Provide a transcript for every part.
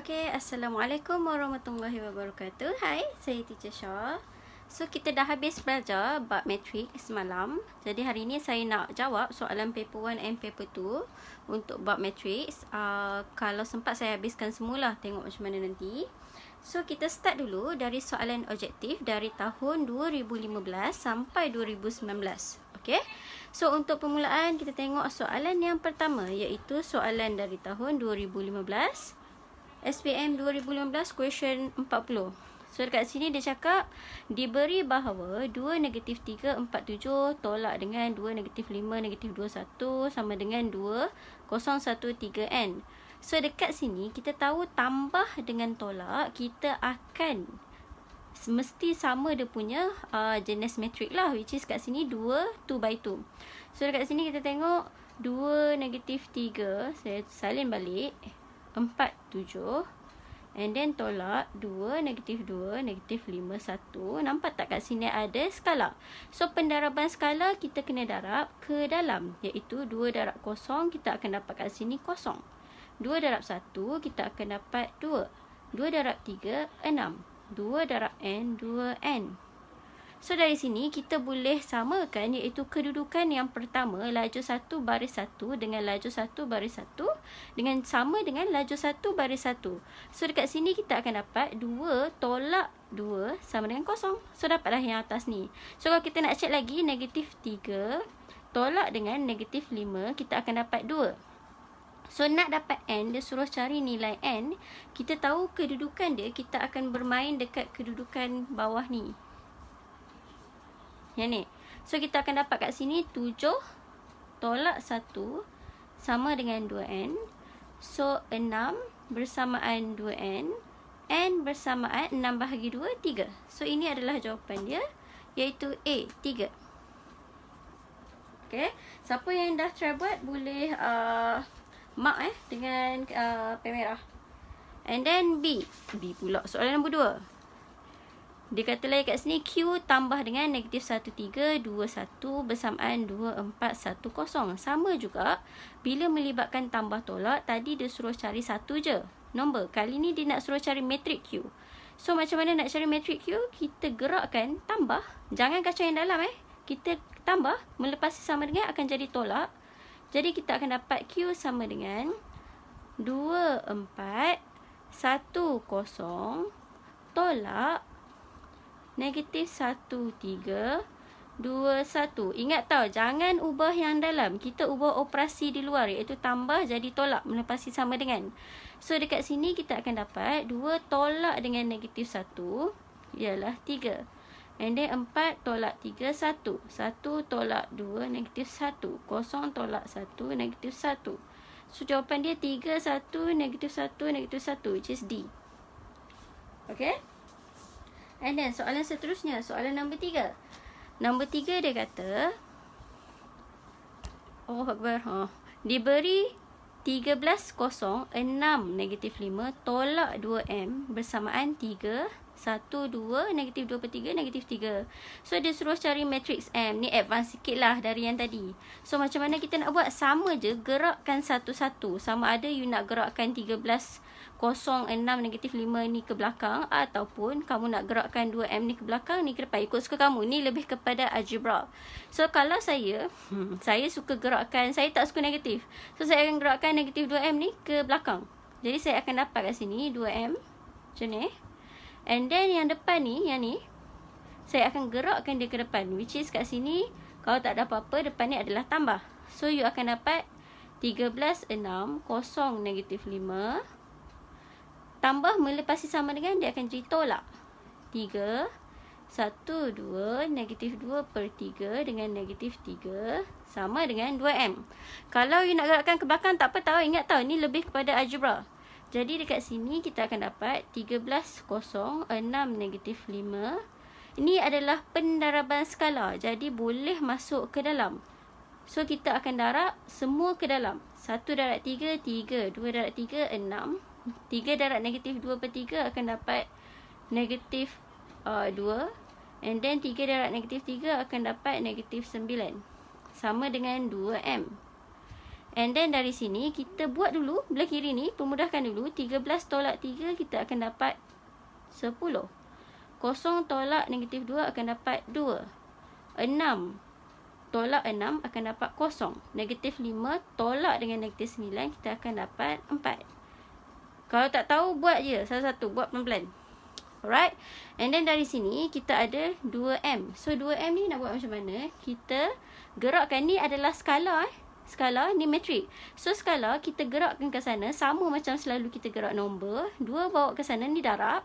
Okay, Assalamualaikum warahmatullahi wabarakatuh. Hai, saya Teacher Shah. So, kita dah habis belajar bab matrik semalam. Jadi, hari ni saya nak jawab soalan paper 1 and paper 2 untuk bab matrik. Kalau sempat saya habiskan semula, tengok macam mana nanti. So, kita start dulu dari soalan objektif dari tahun 2015 sampai 2019. Okay? So, untuk permulaan, kita tengok soalan yang pertama, iaitu soalan dari tahun 2015. SPM 2015 question 40. So dekat sini dia cakap diberi bahawa 2 negatif 3 4 7 tolak dengan 2 negatif 5 negatif 2 1 sama dengan 2 0 1 3 n. So dekat sini kita tahu tambah dengan tolak kita akan mesti sama dia punya jenis matrik lah, which is kat sini 2 by 2. So dekat sini kita tengok 2 negatif 3, saya salin balik 4, 7. And then tolak 2, negatif 2, negatif 5, 1. Nampak tak kat sini ada skala. So, pendaraban skala kita kena darab ke dalam. Iaitu 2 darab kosong, kita akan dapat kat sini kosong. 2 darab 1, kita akan dapat 2. 2 darab 3, 6. 2 darab n, 2n. So, dari sini kita boleh samakan iaitu kedudukan yang pertama, laju 1 baris 1 dengan laju 1 baris 1 dengan sama dengan laju 1 baris 1. So, dekat sini kita akan dapat 2 tolak 2 sama dengan kosong. So, dapatlah yang atas ni. So, kalau kita nak check lagi, negatif 3 tolak dengan negatif 5, kita akan dapat 2. So, nak dapat n, dia suruh cari nilai n. Kita tahu kedudukan dia, kita akan bermain dekat kedudukan bawah ni. Yang ni. So, kita akan dapat kat sini 7 tolak 1 sama dengan 2n. So, 6 bersamaan 2n. N bersamaan 6 bahagi 2, 3. So, ini adalah jawapan dia, iaitu A, 3. Okay. Siapa yang dah try buat, boleh mark dengan pen merah. And then B. B pula. Soalan nombor 2. Dia kata lagi kat sini Q tambah dengan negatif 1, 3, 2, 1 bersamaan 2, 4, 1, 0. Sama juga bila melibatkan tambah tolak. Tadi dia suruh cari satu je nombor. Kali ni dia nak suruh cari matrik Q. So macam mana nak cari matrik Q? Kita gerakkan tambah. Jangan kacau yang dalam Kita tambah melepasi sama dengan akan jadi tolak. Jadi kita akan dapat Q sama dengan 2, 4, 1, 0 tolak negatif 1, 3, 2, 1. Ingat tau, jangan ubah yang dalam. Kita ubah operasi di luar, iaitu tambah jadi tolak melepasi sama dengan. So, dekat sini kita akan dapat 2 tolak dengan negatif 1 ialah 3. And then 4 tolak 3, 1. 1 tolak 2, negatif 1. 0 tolak 1, negatif 1. So, jawapan dia 3, 1, negatif 1, negatif 1, which is D. Okay? And then soalan seterusnya, soalan nombor 3. Nombor 3 dia kata, oh Akbar, diberi 13, 0, 6, negatif 5, tolak 2M bersamaan 3, 1, 2, negatif 2 per 3, negatif 3. So, dia suruh cari matrix M. Ni advance sikit lah dari yang tadi. So, macam mana kita nak buat? Sama je, gerakkan satu-satu. Sama ada you nak gerakkan 13, 0, 6, negatif 5 ni ke belakang, ataupun kamu nak gerakkan 2M ni ke belakang, ni ke depan. Ikut suka kamu. Ni lebih kepada algebra. So, kalau saya suka gerakkan, saya tak suka negatif. So, saya akan gerakkan negatif 2M ni ke belakang. Jadi, saya akan dapat kat sini 2M. Macam ni. And then, yang depan ni, yang ni, saya akan gerakkan dia ke depan. Which is kat sini, kalau tak ada apa-apa, depan ni adalah tambah. So, you akan dapat 13, 6, 0, negatif 5. Tambah melepasi sama dengan dia akan jadi tolak. 3, 1, 2, negatif 2 per 3 dengan negatif 3 sama dengan 2M. Kalau you nak gerakkan ke belakang, tak apa tahu. Ingat tahu, ni lebih kepada algebra. Jadi dekat sini kita akan dapat 13, 0, 6, negatif 5. Ini adalah pendaraban skala. Jadi boleh masuk ke dalam. So kita akan darab semua ke dalam. 1 darab 3, 3. 2 darab 3, 6. 3 darab negatif 2 per 3 akan dapat negatif 2. And then 3 darab negatif 3 akan dapat negatif 9. Sama dengan 2M. And then dari sini kita buat dulu belah kiri ni, permudahkan dulu. 13 tolak 3 kita akan dapat 10. 0 tolak negatif 2 akan dapat 2. 6 tolak 6 akan dapat 0. Negatif 5 tolak dengan negatif 9 kita akan dapat 4. Kalau tak tahu, buat je satu-satu, buat pelan-pelan. Alright. And then dari sini kita ada 2M. So 2M ni nak buat macam mana? Kita gerakkan, ni adalah skala skala ni metrik. So skala kita gerakkan ke sana sama macam selalu kita gerak nombor. 2 bawa ke sana ni darab.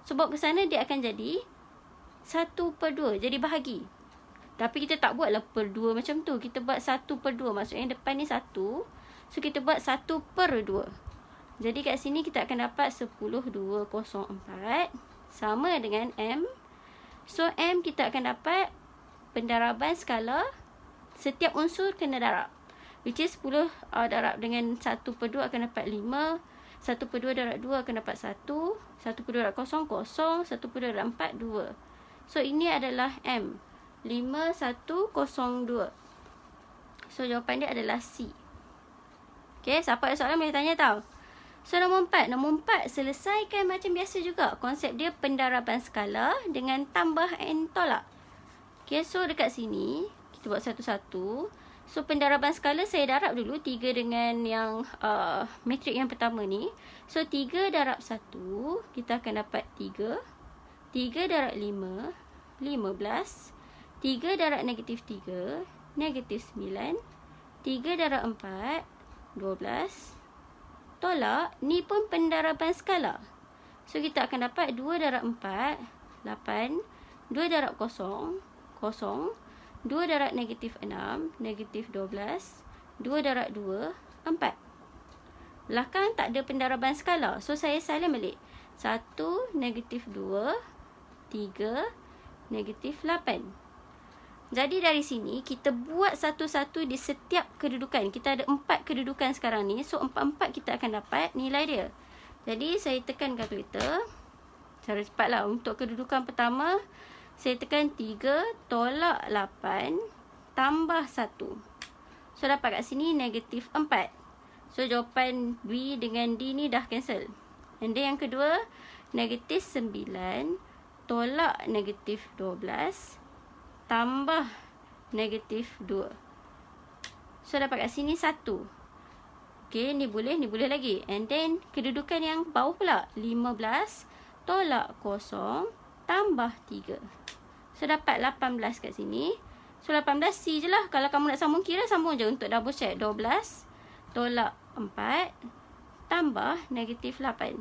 So bawa ke sana dia akan jadi 1/2. Jadi bahagi. Tapi kita tak buatlah per 2 macam tu. Kita buat 1/2. Maksudnya depan ni 1. So kita buat 1/2. Jadi kat sini kita akan dapat 10/204 sama dengan M. So M kita akan dapat pendaraban skala setiap unsur kena darab. Which is 10 darab dengan 1/2 akan dapat 5. 1/2 darab 2 akan dapat 1. 1/2 darab 0, 0. 1/2 darab 4, 2. So ini adalah M. 5102. So jawapan dia adalah C. Okay, siapa ada soalan boleh tanya tau. So nombor 4. Nombor 4 selesaikan macam biasa juga. Konsep dia pendaraban skala dengan tambah N tolak. Okay, so dekat sini kita buat satu-satu. So pendaraban skala saya darab dulu 3 dengan yang metrik yang pertama ni. So 3 darab 1 kita akan dapat 3. 3 darab 5 15. 3 darab negatif 3 negatif 9. 3 darab 4 12. Tolak, ni pun pendaraban skala. So kita akan dapat 2 darab 4 8. 2 darab 0 0. 2 darab negatif 6 negatif 12. 2 darab 2 4. Belakang tak ada pendaraban skala. So saya salin balik. 1 negatif 2 3 negatif 8. Jadi dari sini kita buat satu-satu di setiap kedudukan. Kita ada 4 kedudukan sekarang ni. So 4-4 kita akan dapat nilai dia. Jadi saya tekan kalkulator. Cara cepatlah. Untuk kedudukan pertama saya tekan 3 tolak 8 tambah 1. So dapat kat sini negatif 4. So jawapan B dengan D ni dah cancel. And then yang kedua negatif 9 tolak negatif 12 tambah negatif 2. So dapat kat sini 1. Okay, ni boleh lagi. And then kedudukan yang bawah pula 15 tolak 0 tambah 3. So dapat 18 kat sini. So 18 C je lah. Kalau kamu nak sambung kira, sambung je untuk double check. 12 tolak 4 tambah negatif 8.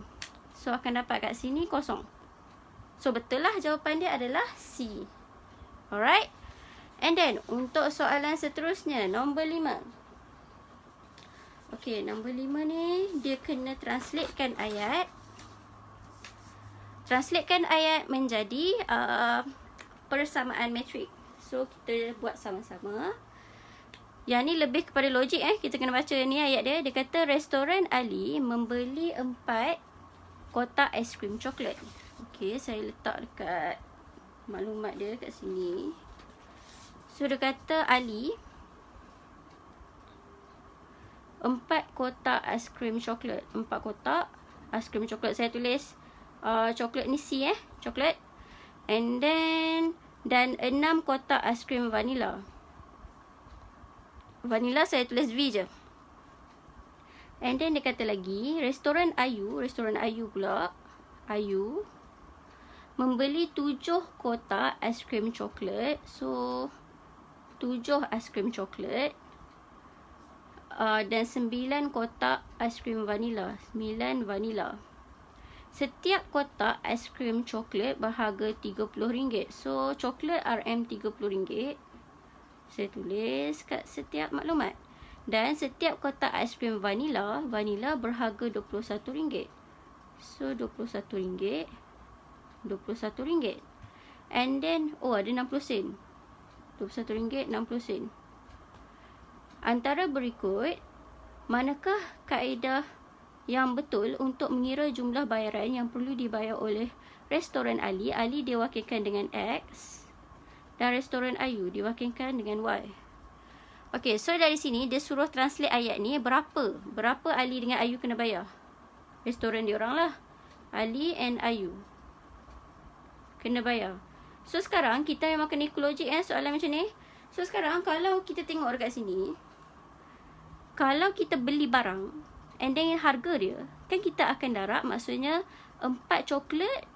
So akan dapat kat sini 0. So betul lah jawapan dia adalah C. Alright. And then untuk soalan seterusnya, nombor 5. Okay, nombor 5 ni dia kena translatekan ayat. Translatekan ayat menjadi persamaan metrik. So kita buat sama-sama. Yang ni lebih kepada logik Kita kena baca ni ayat dia. Dia kata restoran Ali membeli 4 kotak aiskrim coklat. Okay, saya letak dekat maklumat dia kat sini. So dia kata Ali 4 kotak aiskrim coklat. 4 kotak aiskrim coklat. Saya tulis coklat ni C coklat. And then dan 6 kotak aiskrim vanila. Vanila saya tulis V je. And then dia kata lagi restoran Ayu pula, Ayu membeli 7 kotak aiskrim coklat. So 7 aiskrim coklat dan 9 kotak aiskrim vanila. 9 vanila. Setiap kotak aiskrim coklat berharga RM30. So coklat RM RM30. Saya tulis kat setiap maklumat. Dan setiap kotak aiskrim vanila berharga RM21. So RM21. RM21. And then ada 60 sen. RM21 60 sen. Antara berikut, manakah kaedah yang betul untuk mengira jumlah bayaran yang perlu dibayar oleh restoran Ali? Ali diwakilkan dengan X dan restoran Ayu diwakilkan dengan Y. Okay, so dari sini dia suruh translate ayat ni berapa Ali dengan Ayu kena bayar. Restoran diorang lah, Ali and Ayu kena bayar. So sekarang kita memang kena ikut logik soalan macam ni. So sekarang kalau kita tengok dekat sini, kalau kita beli barang and then harga dia, kan kita akan darab, maksudnya 4 coklat,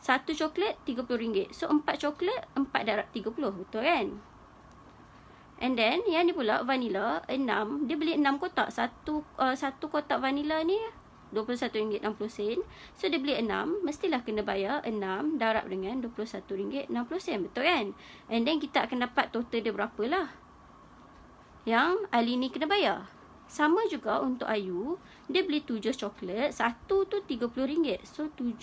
1 coklat RM30. So 4 coklat 4 darab 30, betul kan? And then yang ni pula vanilla 6, dia beli 6 kotak. Satu kotak vanilla ni RM21.60. So dia beli 6, mestilah kena bayar 6 darab dengan RM21.60, betul kan? And then kita akan dapat total dia berapa lah yang Ali ni kena bayar. Sama juga untuk Ayu, dia beli 7 coklat, satu tu RM30. So 7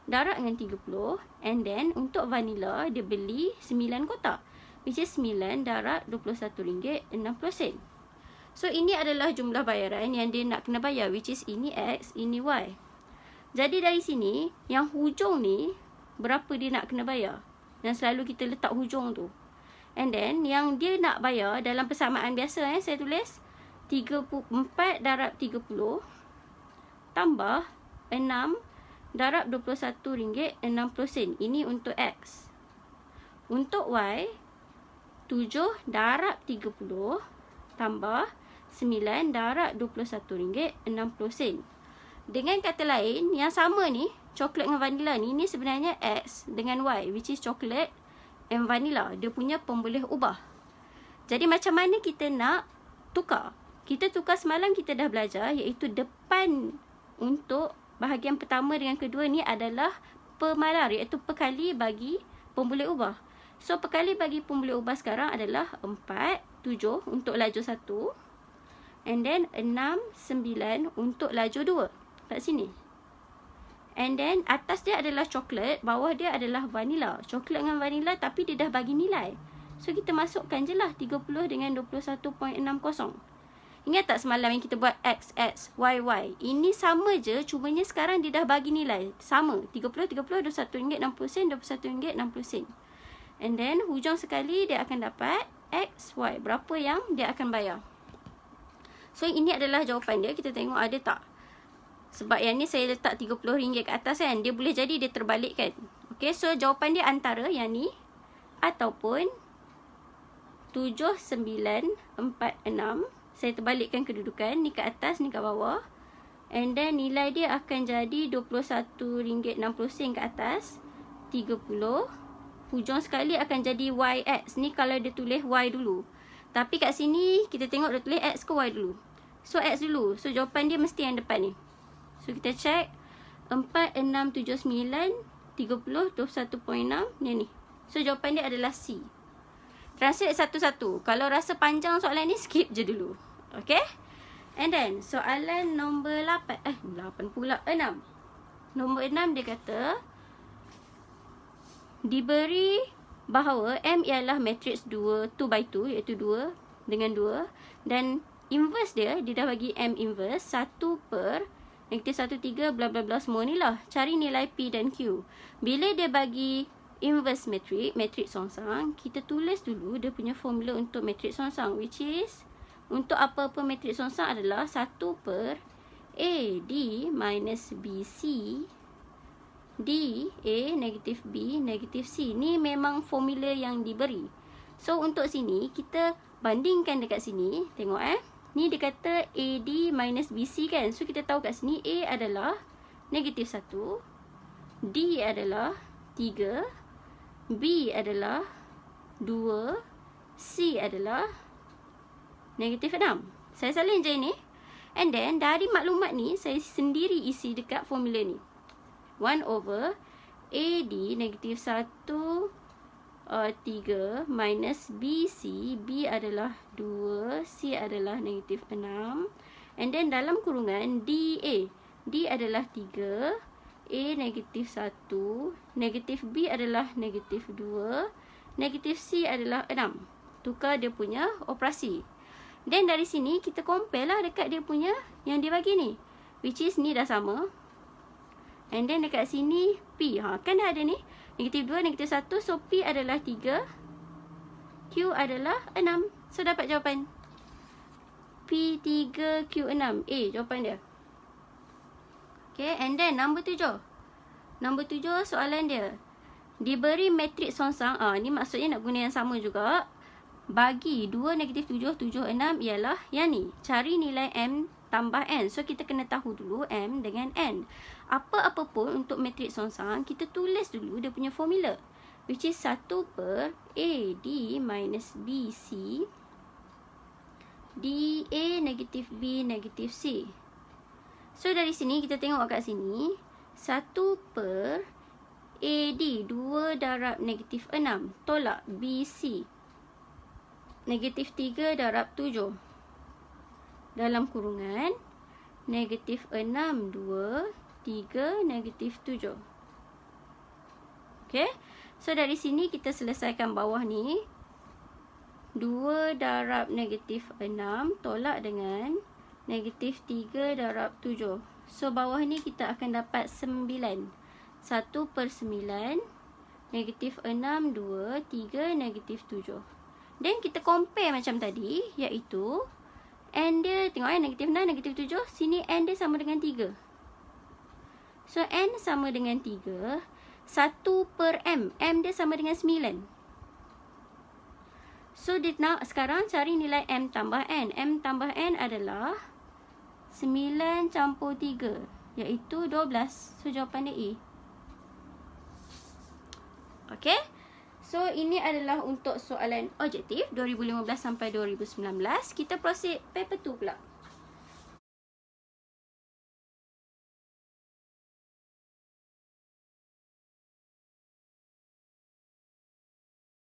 darab dengan 30. And then untuk vanilla dia beli 9 kotak, which is 9 darab RM21.60. So ini adalah jumlah bayaran yang dia nak kena bayar, which is ini X, ini Y. Jadi dari sini, yang hujung ni berapa dia nak kena bayar, yang selalu kita letak hujung tu. And then yang dia nak bayar dalam persamaan biasa, saya tulis 34 darab 30 tambah 6 darab RM21.60. Ini untuk X. Untuk Y, 7 darab 30 tambah 9 darab RM21.60. Dengan kata lain, yang sama ni, coklat dengan vanilla ni, ini sebenarnya X dengan Y, which is coklat and vanilla. Dia punya pemboleh ubah. Jadi macam mana kita nak tukar? Kita tukar semalam kita dah belajar, iaitu depan untuk bahagian pertama dengan kedua ni adalah pemalar, iaitu perkali bagi pemboleh ubah. So perkali bagi pemboleh ubah sekarang adalah 4, 7 untuk laju 1. And then 6, 9 untuk laju 2. Kat sini. And then atas dia adalah coklat, bawah dia adalah vanilla. Coklat dengan vanilla tapi dia dah bagi nilai. So kita masukkan je lah 30 dengan 21.60. Ingat tak semalam yang kita buat X, X, Y, Y? Ini sama je, cumanya sekarang dia dah bagi nilai. Sama, 30, 30, RM21.60, RM21.60. And then hujung sekali dia akan dapat X, Y. Berapa yang dia akan bayar. So ini adalah jawapan dia. Kita tengok ada tak. Sebab yang ni saya letak RM30 kat atas kan. Dia boleh jadi dia terbalik kan. Okay, so jawapan dia antara yang ni ataupun 7946. Saya terbalikkan kedudukan. Ni kat atas, ni kat bawah. And then nilai dia akan jadi RM21.60 kat atas. 30. Hujung sekali akan jadi YX. Ni kalau dia tulis Y dulu. Tapi kat sini kita tengok dia tulis X ke Y dulu. So X dulu. So jawapan dia mesti yang depan ni. So kita check 4, 6, 7, 9, 30, 21.6. Ni. So jawapan dia adalah C. Translate satu-satu. Kalau rasa panjang soalan ni, skip je dulu. Okay? And then soalan nombor 8 pula 6. Nombor 6 dia kata diberi bahawa M ialah matriks 2 by 2, iaitu 2 dengan 2, dan inverse dia dah bagi M inverse 1 per -1, 3, bla bla bla, semua ni lah. Cari nilai P dan Q. Bila dia bagi inverse matriks songsang, kita tulis dulu dia punya formula untuk matriks songsang, which is untuk apa-apa matriks songsang adalah 1 per AD minus BC D A negatif B negatif C. Ni memang formula yang diberi. So untuk sini kita bandingkan dekat sini. Tengok ni dia kata AD minus BC kan. So kita tahu kat sini A adalah negatif 1, D adalah 3, B adalah 2, C adalah negatif 6. Saya salin je ni. And then dari maklumat ni saya sendiri isi dekat formula ni. 1 over AD negatif 1, 3 minus BC. B adalah 2, C adalah negatif 6. And then dalam kurungan DA. D adalah 3, A negatif 1, negatif B adalah negatif 2, negatif C adalah 6. Tukar dia punya operasi. Then dari sini kita compare lah dekat dia punya yang dia bagi ni, which is ni dah sama. And then dekat sini P, kan dah ada ni, negatif 2, negatif 1. So P adalah 3, Q adalah 6. So, dapat jawapan P3Q6. A jawapan dia. Okay, and then nombor 7. Nombor 7 soalan dia. Diberi matriks songsang. Ni maksudnya nak guna yang sama juga. Bagi 2, -7, 7, 6 ialah yang ni. Cari nilai M tambah N. So, kita kena tahu dulu M dengan N. Apa-apa pun untuk matriks songsang, kita tulis dulu dia punya formula. Which is 1 per AD minus BC DA negatif B negatif C. So, dari sini kita tengok kat sini 1 per AD 2 darab negatif 6 tolak BC negatif 3 darab 7 dalam kurungan negatif 6 2 3 negatif 7. Okay. So, dari sini kita selesaikan bawah ni. 2 darab negatif 6 tolak dengan negatif 3 darab 7. So, bawah ni kita akan dapat 9. 1 per 9. Negatif 6, 2, 3, negatif 7. Dan kita compare macam tadi. Iaitu, N dia, tengok negatif 6, negatif 7. Sini N dia sama dengan 3. So, N sama dengan 3. 1 per M. M dia sama dengan 9. So, dia nak sekarang cari nilai M tambah N. M tambah N adalah 9 campur 3. Iaitu 12. So, jawapan dia A. Okay. So, ini adalah untuk soalan objektif 2015 sampai 2019. Kita proceed paper 2 pula.